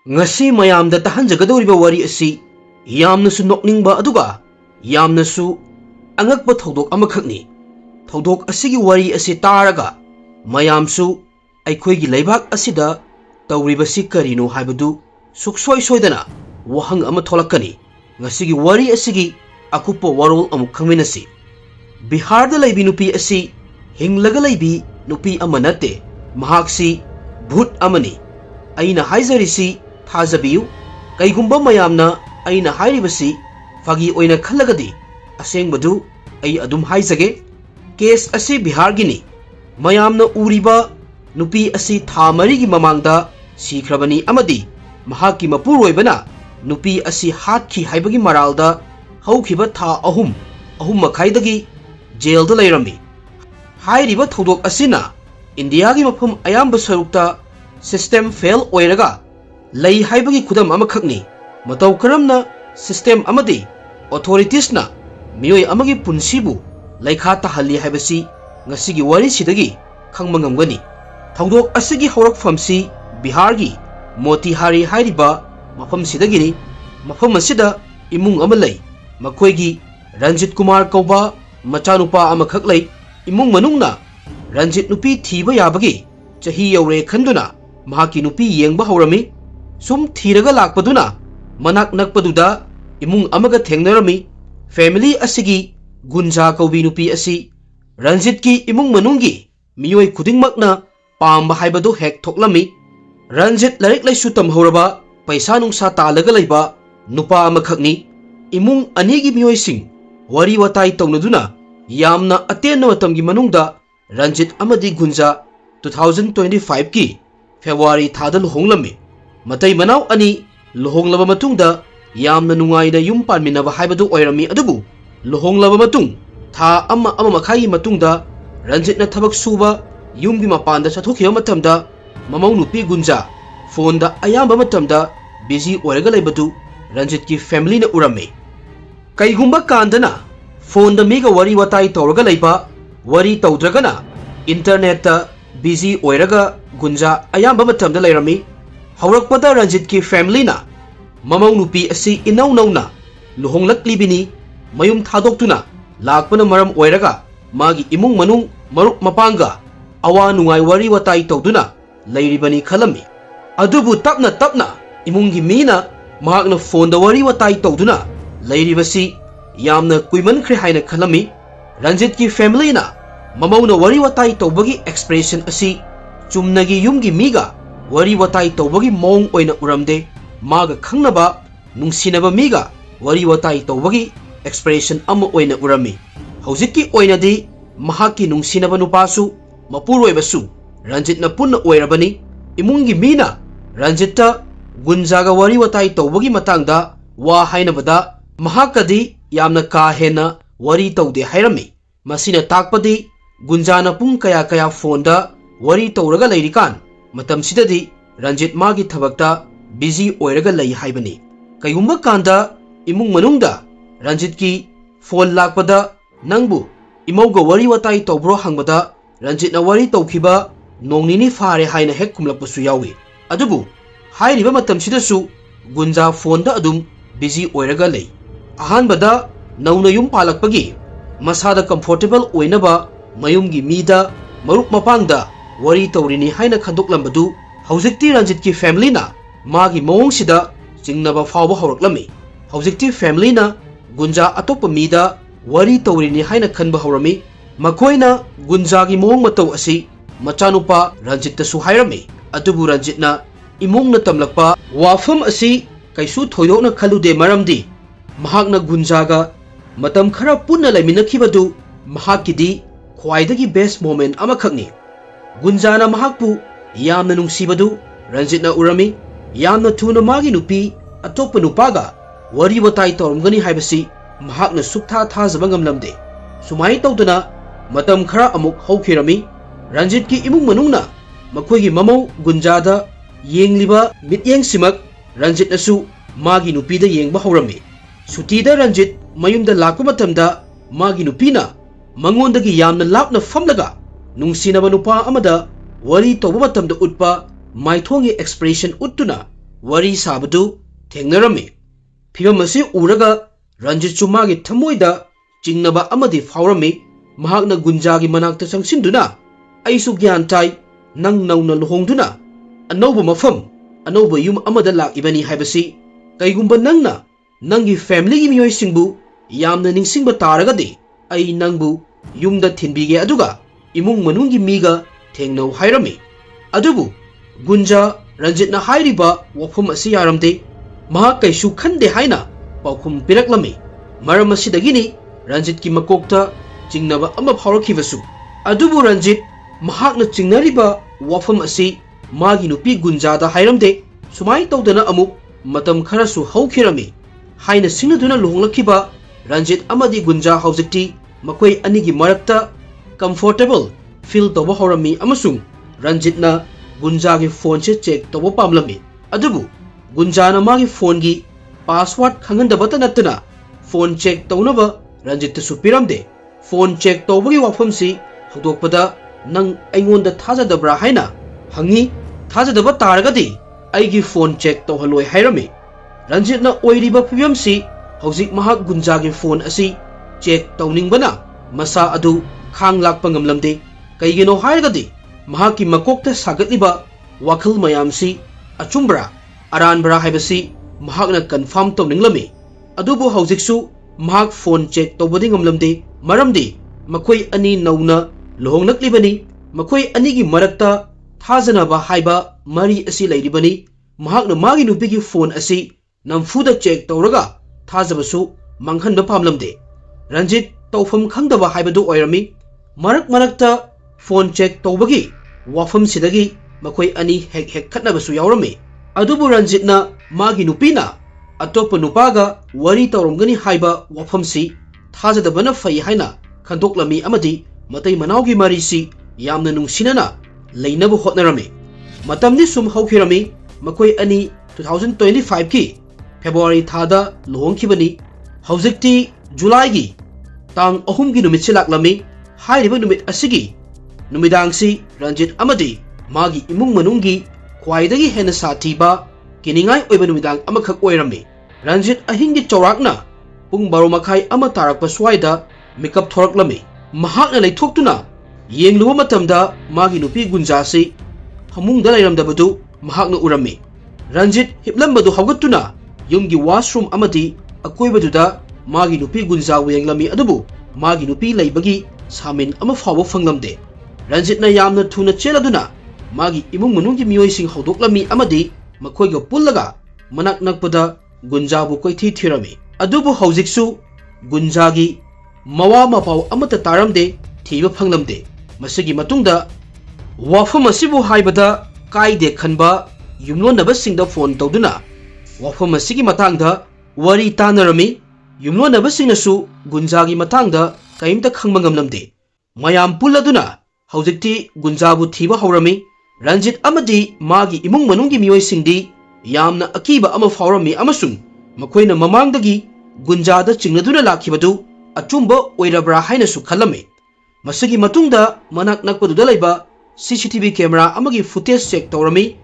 ngasi mayamda tahanjagadoriba wari asi yamnasu nokningba aduga yamnasu angakba thodok amakhakni thodok asigi wari asi taraga mayamsu aikhoigi leibak asida tawribasi karino haibadu suksoi soidana wahang ama tholakani ngasigi wari asigi akupo warol amuk khangminasi Bihar da laibi nupi asi hinglaga laibi nupi amanate mahaksi bhut amani aina haizarisi thajabiyu kaigumba mayamna aina hairibasi fagi oina khallagadi asengbadu ai adum haizage case asi Bihar gini mayamna uriba nupi asi tha marigi mamangda sikhrabani amadi mahaki mapuroibana nupi asi hatkhi haibagi maralda haukhiba tha ahum makhaidagi jail da lairami hairiba thodok asina India gi mafum ayamba sarukta system fail oiraga lay haibagi khudam amakhakni matau karamna system amadi authorities na miyoi amagi punsibu laikha tahalli haibasi ngasigi wari sidagi khangmangamgani thodok asigi haurakfamsi Bihar gi Motihari hairiba mafam sidagini mafam asida imung amalai makoigi Ranjit Kumar Kauba machanupa amakhak lay imung manungna Ranjit nupi thiba yabagi chahi yaure khanduna mahaki nupi yengba haurami sum thiraga lakpaduna manak nakpaduda imung amaga thengnarami family asigi Gunja Kaubi nupi asi Ranjit ki imung manungi miyoi khudingmakna pamba haibadu hek thoklami Ranjit larik laisu tamhoraba paisa nungsa talaga laiba nupa amakhakni imung anigi miyoi sing wari watai taunaduna yamna atena matamgi manungda Ranjit amadi Gunja 2025 ki February thada luhonglami matai manau ani luhonglaba matungda yamna nungaina yum panminaba haibadu oirami adubu luhonglaba matung tha ama makhai matungda Ranjit na thabak suba yumgi mapanda chathokhiba matamda mamau nupi Gunja phone da ayamba matamda busy oiraga laibadu Ranjit ki family na urame kaigumba kandana phone da miga wari watai tawraga laiba wari tawdragana internet ta busy oiraga Gunja ayamba matamda lairami haurakpada Ranjit ki family na mamau nupi asi inau nauna luhonglaklibini mayum thadoktuna lakpana maram oiraga magi imung manung marup mapanga awa nungai wari watai tawduna lairibani khalami adubu tapna imungi mina mahakna phone da wari watai tawduna lairibasi yamna kuiman khre haina khalami Ranjit ki family na mamauna wari watai tawbagi expression asi chumnagi yumgi miga wari watai tawbagi mong oina uramde maga khangnaba nungsinaba miga wari watai tawbagi expression ama oina urami haujiki oinadi mahaki nungsinaba nupasu mapuroibasu Ranjit na punna oirabani imungi mina Ranjit ta Gunjaga wari watai tawbagi matangda wa hainabada mahakadi yamna ka hena wari tawde hairami masina takpadi Gunjana pung kaya phone da wari tawraga lairikan matam sidadi Ranjit magi thabakta busy oiraga lai haibani kayumba kanda imung manungda Ranjit ki phone lakpada nangbu imauga wari watai tawbro hangbada Ranjit na wari tawkhiba nongnini fare haina hek kumlakpasu yawi adubu hairiba matam sidasu Gunja phone da adum busy oiraga lai ahanbada nauna yum palakpagi masada comfortable oinaba mayumgi mida marup mapangda wari tawrini haina khandoklambadu haujikti Ranjit ki family na magi mawong sida jingnaba fawba hauраklami haujikti family na Gunja atopa mida wari tawrini haina khanba haurami makoina Gunja gi mawong matau asi machanupa Ranjit tasu hairami adubu Ranjit na imung na tamlakpa wafam asi kaisu thoidokna khalude maramdi mahakna Gunjaga matam khara punna laiminakhibadu mahakidi khwaidagi best moment amakhakni Gunjana mahakpu yamna nungsibadu Ranjit na urami yamna thuna magi nupi atopa nupaga wari watai tawramgani haibasi mahakna suktha thajaba ngamlamde sumai tawdana matam khara amuk haukhirami Ranjit ki imung manungna makoigi mamau Gunjada yengliba mityeng simak Ranjit nasu magi nupida yengba haurami sutida Ranjit mayumda lakpa matamda magi nupina mangondagi yamna lapna famlaga nungsinaba nupa amada wari tawba matamda utpa maithongi expression uttuna wari sabadu thengnarami phibam asi uraga Ranjit chu magi thamoida chingnaba amadi faurami mahakna Gunja gi manakta changsinduna aisu gyan tai nang nauna luhongduna anauba mafam anauba yum amada lakibani haibasi kaigumba nangna nangi family gi miyoi singbu yamna ningsingba taragadi ai nangbu yumda thinbige aduga imung manungi miga thengnau hairami adubu Gunja Ranjit na hairiba wafam asi yaramde mahak kaisu khande haina paukhum piraklami maram asidagini Ranjit ki makokta chingnaba ama phaurakhibasu adubu Ranjit mahakna chingnariba wafam asi magi nupi Gunja da hairamde sumai tawdana amuk matam kharasu haukhirami haina sinaduna luhonglakhiba Ranjit amadi Gunja haujikti makoi anigi marakta comfortable feel tawba horami amasung Ranjit na Gunja gi phone che check tawba pamlami adubu Gunja na magi phone gi password khangandabata natna phone check tawnaba Ranjit su piramde phone check tawbagi wafam si hagdokpada nang aingonda thajadabra haina hangi thajadaba taragadi aigi phone check tawhaloi hairami Ranjit na oiriba phibam si hojik mahak Gunja gi phone asi check tawningbana masa adu khang lakpa ngamlamde kaigino hairagadi mahaki makokta sagatliba wakhal mayam si achumbra aranbra haibasi mahakna confirm tawninglami adubu hojiksu mahak phone check tawbadi ngamlamde maramdi makoi ani nauna lohongnaklibani makoi ani gi marakta thajanaba haiba mari asi lairibani mahakna magi nupigi phone asi namfuda check tawraga thajabasu manghanba pamlamde Ranjit tawfam khangdaba haibadu oirami marakta phone check tawbagi wafam sidagi makoi ani hek khatnabasu yaurami adubu Ranjit na magi nupina atopa nupaga wari tawromgani haiba wafamsi thajadabana fai haina khandoklami amadi matai manaugi marisi yamna nungsinana leinabu hotnarami matamni sum haukhirami makoi ani 2025 ki February thada luhongkhibani haujikti July gi tang ahum gi numit silaklami hairiba numit asigi numidangsi Ranjit amadi magi imung manungi khwaidagi hena sathiba kiningai oiba numidang amakhak oirami Ranjit ahingi chawrakna pung 12 makhai ama tarakpa swaida makeup thoraklami mahakna leithoktuna yengluba matamda magi nupi Gunja si hamungda lairamdabadu mahakna urami Ranjit hiplambadu hawgattuna yumgi washroom amadi akoibaduda magi nupi Gunja wenglami adubu magi nupi leibagi samin ama fawa fanglamde Ranjit na yamna thuna cheladuna magi imung manungi miyoi sing hawdoklami amadi makhoiga pullaga manak nakpada Gunja bu koithi thirami adubu hawjiksu Gunja gi mawa mapaw amata taramde thiba phanglamde masigi matungda wafam asibu haibada kaide khanba yumlonaba singda phone tawduna wafam asigi matangda wari tanarami yumlonaba singnasu Gunja gi matangda kaimta khangba ngamlamde mayam pulladuna hawjikti Gunja bu thiba hawrami Ranjit amadi magi imung manungi miyoi singdi yamna akiba ama faurami amasung makoina mamangdagi Gunja da chingnaduna lakhibadu achumba oirabra haina su khalame masagi matungda manak nakpaduda laiba CCTV camera amagi footage check tawrami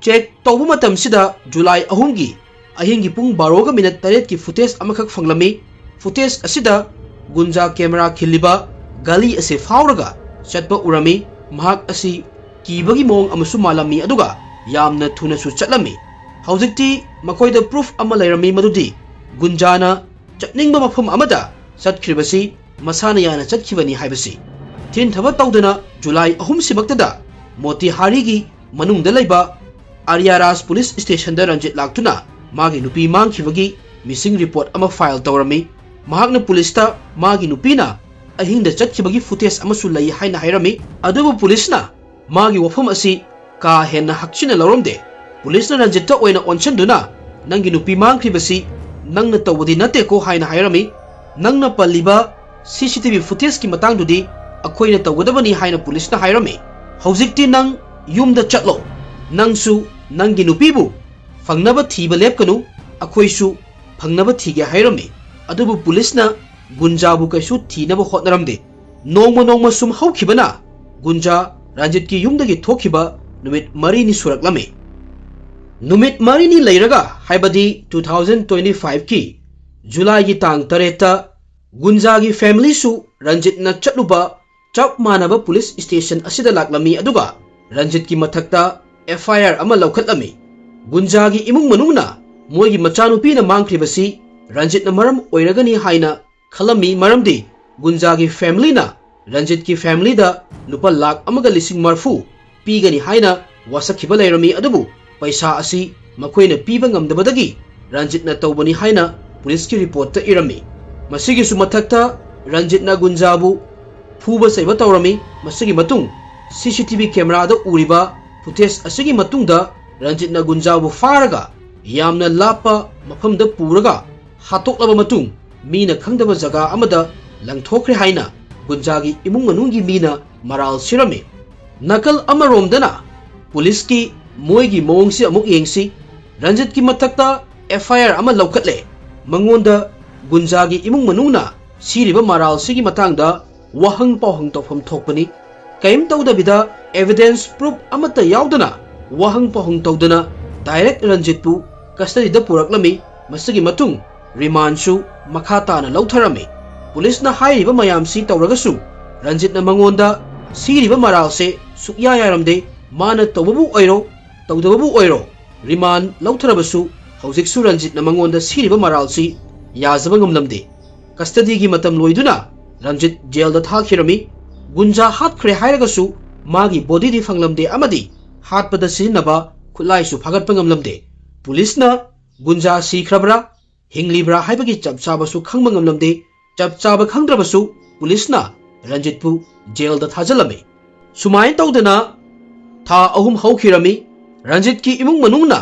check tawbu matam sida July 3 gi ahingi pung 12 minute 8 ki footage amakhak fanglami footage asida Gunja camera khiliba gali ase fauraga chatpa urami mahak asi kibagi mong amasu malami aduga yamna thuna su chatlami haujikti makoida proof ama lairami madudi Gunjana chatningba mafam amada chatkribasi masana yana chatkibani haibasi tin thaba tawdana July 3 sibaktada Motihari gi manungda laiba Aryaras police station da Ranjit laktuna magi nupi mangkhibagi missing report ama file tawrami mahakna police ta magi nupina ahingda chatkibagi footage amasu lai haina hairami adubu police na magi wafam asi ka henna hakchina lawromde police na Ranjit ta oina onsanduna nangi nupi mangkhibasi nangna tawbadi nate ko haina hairami nangna palliba CCTV footage ki matangdudi akoina tawgadabani haina police na hairami haujikti nang yumda chatlo nangsu nangi nupibu fangnaba thiba lepkanu akoisu fangnaba thige hairami adubu police na Gunja bu kaisu thinaba hotnaramde nongma sum haukhibana Gunja Ranjit ki yumdagi thokhiba numit marini suraklami नुमित मारिनी लेरगा हाइबदी 2025 की जुलाई की तांग तरेता गुंजा की family सु रंजित न चटलुबा चप मानब police station असिदा लाक्लमी अदुगा Ranjit की मथक्ता FIR अमा लौखटलमी गुंजा की इमुंग मनुंगना मोगी मचानुपी न मांगख्रिबसी रंजित न मरम ओइरगनी हाइना खलमी मरमदी गुंजा की फैमिली ना रंजित की फैमिली दा लुपा लाख अमगा लिसिंग मरफू पीगनी हाइना वासखिबा लेरमी अदुबु पैसा असी मखोइना पीबा ngamdabadagi रंजित न तौबनी हाइना पुलिस की रिपोर्ट ता इरमी मसिगी सु मथक्ता रंजित न गुंजाबु फूबा सैबा तौरमी मसिगी मतुंग CCTV कैमरा दा उरिबा फुटेज असिगी मतुंग दा रंजित न गुंजाबु फारगा यामना लापा मफम दा पुरगा हातोकलबा मतुंग मीना खंगदबा जगा अमदा लंगथोखरे हाइना गुंजागी इमुंग मनुंगी मीना मराल सिरमी नकल अमरोमदना पुलिस की मोइगी मोंगसी अमुक येंगसी रंजित की मथक्ता FIR अमा लौखटले मंगोंदा गुंजागी इमुंग मनुंगना सिरिबा मराल सिगी मतंगदा वहंग पावहंग तौफम थोकपनी कैम तौदबिदा एविडेंस प्रूफ अमता यावदना वहंग पावहंग तौदना डायरेक्ट रंजित पु कस्टडीदा पुरकलमी मसिगी मतुंग रिमांडसु मखाताना लौथरमी पुलिस ना हाइरिबा मयामसी तौरगसु रंजित ना मंगोंदा सिरिबा मराल से सुक्या यारमदे माना तौबबु ओइरो तौदबबु ओइरो रिमांड लौथरबसु हौजिकसु रंजित ना मंगोंदा सिरिबा मराल सी याजबा ngamlamde कस्टडी की मतम लोइदुना रंजित जेल दा थाखिरमी गुंजा हातख्रे हाइरगसु मागी बॉडी दी फंगलमदे अमदी हातपदा सिनबा खुलाइसु फागतपा ngamlamde पुलिस ना गुंजा सिख्रबरा हिंगलिब्रा हाइबगी चपचाबसु खंगबा ngamlamde चपचाबा खंगद्रबसु पुलिस ना रंजित पु जेल दा थाजलमे सुमाइन तौदना था अहुम हौखिरमी रंजित की इमुंग मनुंगना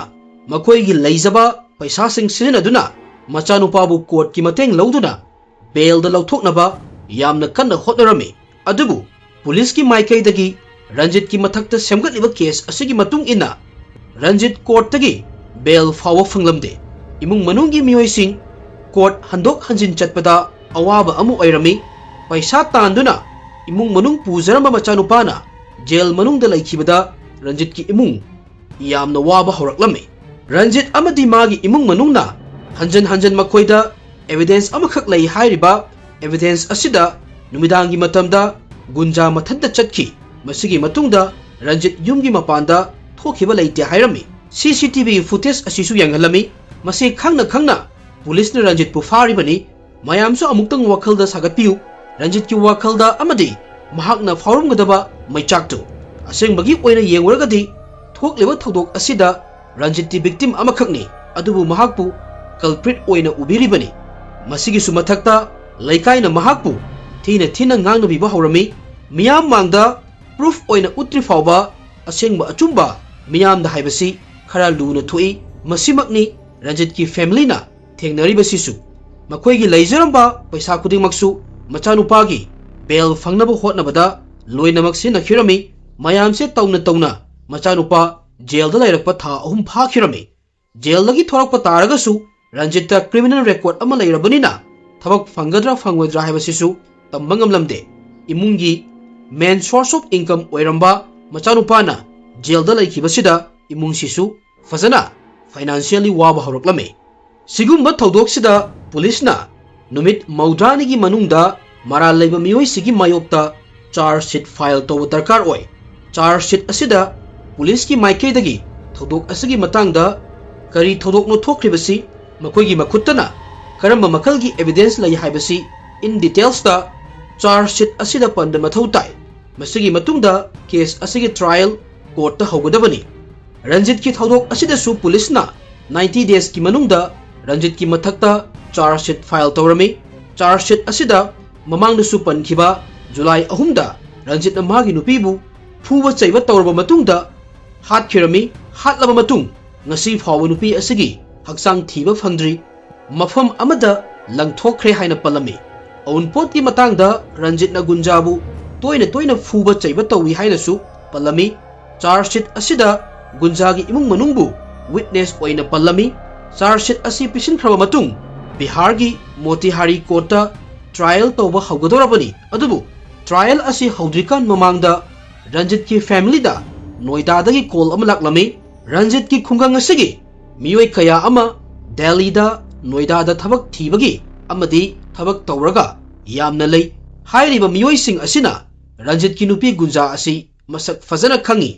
मखोइगी लैजबा पैसा सिंग सिनदुना मचानुपाबु कोर्ट की मतेंग लौदुना बेल दा लौथोकनबा यामना कन्ना होटनरमी अदुबु पुलिस की माइकैदगी रंजित की मथक्ता सेमगतलिबा केस असिगी मतुंग इना रंजित कोर्ट तगी बेल फाव फंगलमदे इमुंग मनुंगी मियोइसिंग कोर्ट हंदोक हंजिन चटपदा अवाबा अमु ओइरमी पैसा तांदुना इमुंग मनुंग पुजरम मचानुपाना जेल मनुंग दा लैखिबदा रंजित की इमुंग यामना वाबा हौरकलमी रंजित अमदी मागी इमुंग मनुंगना हंजन हंजन मखोइदा एविडेंस अमखक लई हाइरिबा एविडेंस असिदा नुमिदांगी मतमदा गुंजा मथंदा चटखी मसिगी मतुंगदा रंजित युमगी मपांदा थोखिबा लैते हाइरमी CCTV फुटेज असिसु यंगहलमी मसे खंगना खंगना पुलिस ने रंजित पु फारिबनी मयामसु अमुक्तंग वखलदा सागतपियु रंजित की वखलदा अमदी महाकना फारुमगदबा मैचाक्तु असेंबगी ओइना येंगरगदी थोकलेबा थौदोक असिदा रंजित ती विक्टिम अमखकनी अदुबु महाकपु कल्प्रिट ओइना उबिरिबनी मसिगी सु मथक्ता लैकाइना महाकपु थीना थीना ngangnabibा हौरमी मियाम मांगदा प्रूफ ओइना उत्री फावबा असेंबा अचुंबा मियाम दा हाइबसी खरा लुना थोई मसिमकनी रंजित की फैमिली ना थेंगनरिबसिसु मखोइगी लैजरंबा पैसा खुदिंगमक्सु मचानुपागी बेल फंगनबा होटनबदा लोइनमक सिनखिरमी मयाम से तौना तौना मचानुपा जेल दा लैरकपा था अहुम फाखिरमी जेल दगी थोरकपा तारगसु रंजित क्रिमिनल रेकॉर्ड अमा लैरबनिना थबक फंगद्रा फंगोद्रा हाइबसिसु तंबा ngamlamde इमुंगी मेन सोर्स ऑफ इनकम ओइरंबा मचानुपाना जेल दा लैखिबसिदा इमुंगसिसु फजना फाइनेंशियली वाबा हौरकलमे सिगुम्बा थौदोकसिदा पुलिसना नुमित मौद्रानिगी मनुंगदा मराल लैबा मियोइसिगी मायोक्ता चार्ज शीट फाइल तौबा दरकार ओय चार्ज शीट असिदा पुलिस की माइकैदगी थौदोक असिगी मतंगदा करी थौदोकनो थोखरिबसी मखोइगी मखुत्तना करम मखलगी एविडेंस लई हाइबसी इन डिटेल्स दा चार्ज शीट असिदा पंद मथौ ताई मसिगी मतुंगदा केस असिगी ट्रायल कोर्ट ता हौगदबनी रंजित की थौदोक असिदसु पुलिसना 90 डेज की मनुंगदा रंजित की मथक्ता चार्ज शीट फाइल तौरमी चार्ज शीट असिदा ममांगदसु पनखिबा जुलाई 3 दा रंजित मागी नुपीबु फुबा चैबा तौरबा मतुंगदा हातखिरमी हातलबा मतुंग ngasi फाव नुपी असिगी हक्सांग थीबा फंद्री मफम अमदा लंगथोखरे हाइना पलमी अउनपोट की मतंगदा रंजित न गुंजाबु तोइना तोइना फुबा चैबा तौई हाइनासु पलमी चार्ज शीट असिदा गुंजागी इमुंग मनुंगबु विटनेस ओइना पलमी चार्ज शीट असि पिसिनख्रबा मतुंग बिहार की मोतिहारी कोर्टा ट्रायल तौबा हौगदोरबनी अदुबु ट्रायल असि हौद्रिकान ममांगदा रंजित की फैमिली दा नोएडा दगी कॉल अमा लाक्लमी ꯔꯟꯖꯤꯠ की खुंगंग असigi मियोय कया अमा दिल्ली दा नोएडा दा थबक थीबगी अमदी थबक तौरगा यामना लई हाइरिबा मियोय सिंग असिना रंजित की नुपी गुंजा असि मसक फजना खंगी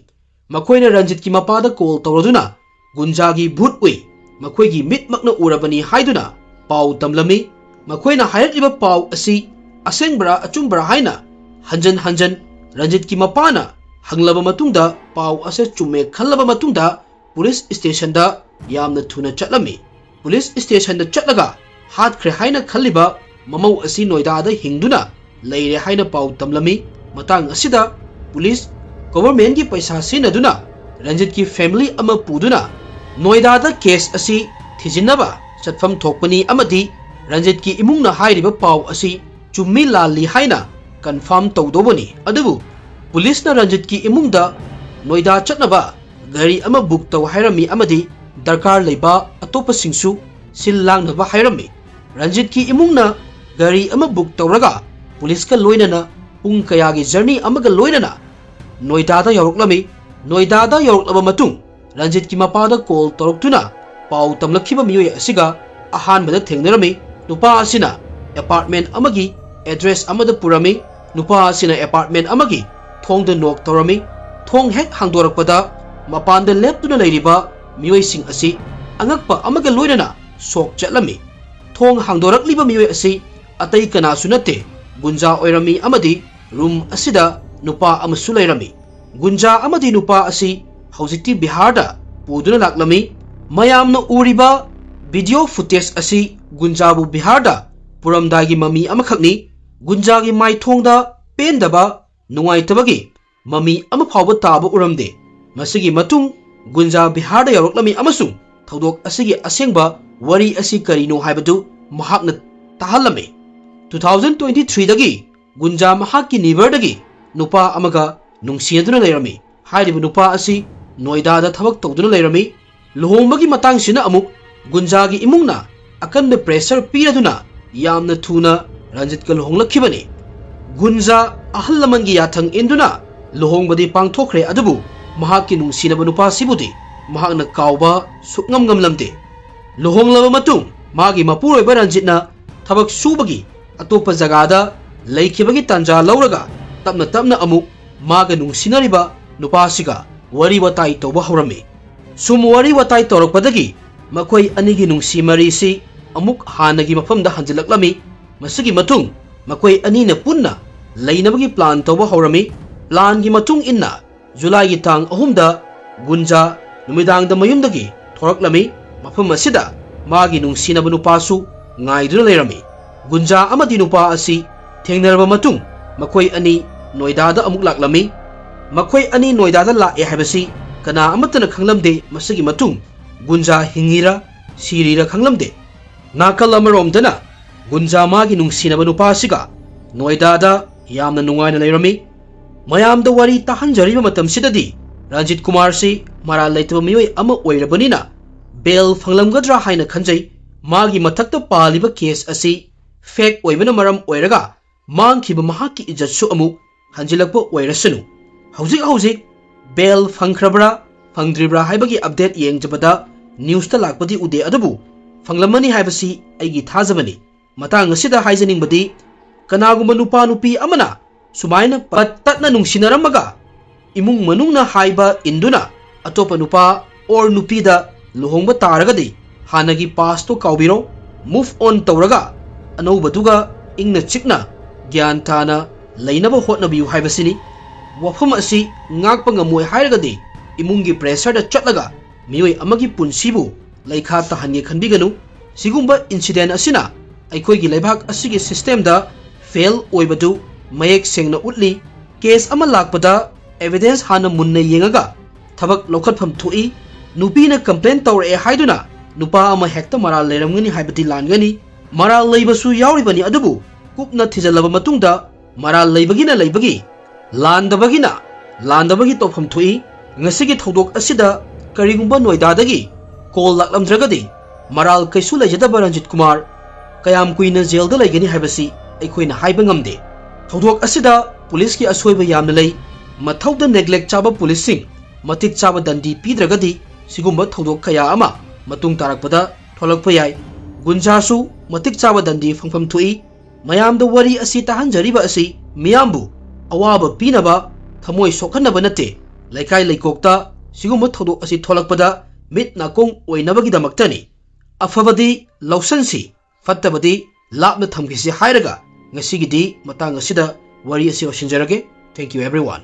मखोइना रंजित की मपादा कॉल तौरदुना गुंजा की भूत उई मखोइगी मिटमकना उरबनी हाइदुना पाउ तमलमी मखोइना हाइरलिबा पाउ असि असेंबरा अचुंबरा हाइना हंजन हंजन रंजित की मपाना हंगलबा मतुंगदा पाउ असे चुमे खल्लबा मतुंगदा पुलिस स्टेशन दा यामना थुना चटलमी पुलिस स्टेशन दा चटलगा हातख्रे हाइना खल्लिबा ममौ असि नोएडा दा हिंगदुना लेरे हाइना पाउ तमलमी मतंग असिदा पुलिस गवर्नमेंट की पैसा सिनदुना रंजित की फैमिली अमा पुदुना नोएडा दा केस असि थिजिनबा चटफम थोकपनी अमदी रंजित की इमुंगना हाइरिबा पाउ असि चुम्मी लाली हाइना कंफर्म तौदोबनी अदुबु पुलिस ना रंजित की इमुंगदा नोएडा चटनबा गाड़ी अमा बुक तौ हाइरमी अमदी दरकार लेबा अतोपा सिंगसु सिल लांगनबा हाइरमी रंजित की इमुंगना गाड़ी अमा बुक तौरगा पुलिस का लोइनना पुंग कयागी जर्नी अमगा लोइनना नोएडा दा यौरकलमी नोएडा दा यौरकलबा मतुंग रंजित की मपादा कॉल तौरक्तुना पाउ तमलखिबा मियोय असिगा अहानबदा थेंगनरमी नुपा असिना अपार्टमेंट अमगी एड्रेस अमदा पुरमी नुपा असिना अपार्टमेंट अमगी थोंगदा नोक तौरमी थोंग हेक हांदोरकपदा मपानदा लेप्तुना लेरिबा मियोय सिंग असि अंगकपा अमगा लोइनना सोक चटलमी थोंग हांदोरकलिबा मियोय असि अतै कनासु नते गुंजा ओइरमी अमदी रूम असिदा नुपा अमसु लेरमी गुंजा अमदी नुपा असि हौजिक्ति बिहार दा पुदुना लाक्लमी मयामना उरिबा वीडियो फुटेज असि गुंजाबु बिहार दा पुरमदागी ममी अमखकनी गुंजागी माइथोंगदा पेंदबा नुंगाइतबगी ममी अमा फावबा ताबा उरमदे मसिगी मतुंग गुंजा बिहार दा यौरकलमी अमसुंग थौदोक असिगी असेंगबा वरी असि करिनो हाइबदु महाकना ताहलमी 2023 दगी गुंजा महाकी निबरदगी नुपा अमगा नुंसियदुना लेरमी हाइरिबा नुपा असि नोएडा दा थबक तौदुना लेरमी लुहोंबगी मतांगसिना अमुक गुंजागी इमुंगना अकंद प्रेशर पीरदुना यामना थुना रंजित का लुहोंगलखिबनी गुंजा अहल लमनगी याथंग इंदुना लुहोंबदी पांगथोखरे अदुबु महाकी नुंसिनबा नुपा सिबुदी महाकना कावबा सुकंगम गमलमदे लुहोंगलबा मतुंग मागी मपुरोइबा रंजितना थबक सुबगी अतोपा जगादा लेखिबगी तंजा लौरगा तपना तपना अमुक मागा नुंसिनरिबा नुपासिगा वरी वताई तौबा हौरमी सुम वरी वताई तौरकपदगी मखोई अनिगी नुंसी मरीसी अमुक हानगी मफमदा हंजलकलमी मसिगी मतुंग मखोई अनीना पुन्ना लेनबगी प्लान तौबा हौरमी प्लान की मतुंग इन्ना जुलाई की तांग अहुमदा गुंजा नुमिदांगदा मयुमदगी थोरकलमी मफम असिदा मागी नुंसिनबा नुपासु ngaiduna lerami गुंजा अमदी नुपा असि थेंगनरबा मतुंग मखोई अनि नोएडा दा अमुक लाक्लमी मखोई अनि नोएडा दा लाए हाइबसी कना अमतन खंगलमदे मसिगी मतुंग गुंजा हिंगिरा सिरिरा खंगलमदे नाकल अमरोमदना गुंजा मागी नुंसिनबा नुपा असिगा नोएडा दा यामना नुंगाइना लेरमी मयामदा वरी ताहंजरिबा मतमसिददी रंजित कुमार से मरा लेतबा मियोय अमा ओइरबनिना बेल फंगलमगद्रा हाइना खंजै मागी मथक्ता पालिबा केस असि फेक ओइबना मरम ओइरगा मांगखिबा महाकी इज्जतसु अमुक हंजिलकपा ओइरसनु हौजिक हौजिक बेल फंख्रबरा फंद्रिब्रा हाइबगी अपडेट येंजबदा न्यूज़ ता लाकपदी उदे अदबु फंगलमनी हाइबसी आइगी थाजबनी मतांग असिदा हाइजनिंगबदी कनागुम्बा नुपा नुपी अमना सुमाइना पत्ततना नुंसिनरमगा इमुंग मनुंगना हाइबा इंदुना अतोपा नुपा और नुपीदा लुहोंबा तारगदी हानगी पास तो काउबिरो मूव ऑन तौरगा अनौबदुगा इंगना चिकना ज्ञान ताना लेनबा होटनबियु हाइबसिनी वफम असि ngaakpa ngamoi hairagadi imungi pressure da chatlaga mioi amagi punsibu leikha tahange khanbiganu sigumba incident asina aikoi gi leibhak asigi system da fail oibadu mayek sengna utli case ama lakpada evidence hana munna yengaga thabak lokhatpham thui nupi na complain tawre haiduna nupa ama hekta maral leramngani haibati langani maral leibasu yauribani adubu kupna thijalaba matungda maral leibagina leibagi लांदबगी तौफम थुई ngasiगी थौदोक असिदा करिगुंबा नोएडादगी call लाक्लमद्रगदी मराल कैसु लेजदबा रंजित कुमार कयाम कुइना जेलदा लेगनी हाइबसी अखोइना हाइबा ngamde थौदोक असिदा पुलिस की असोइबा यामना लei मथौदा नेग्लेक्ट चाबा पुलिस सिंग मतिक चाबा दंडी पीद्रगदी सिगुम्बा थौदोक कया अमा matung tarakpada tholakpa yai gunjasu matik chaba dandi phangpham thui mayam da wari asi tahanjariba asi miyambu awaba pinaba thamoi sokhanaba nate laikai laikokta sigumba thodok asi tholakpada mit nakong oinabagi damaktani afabadi lausansi fattabadi lapna thamgisi hairaga ngasigidi matang asida wari asi osinjarage. Thank you everyone.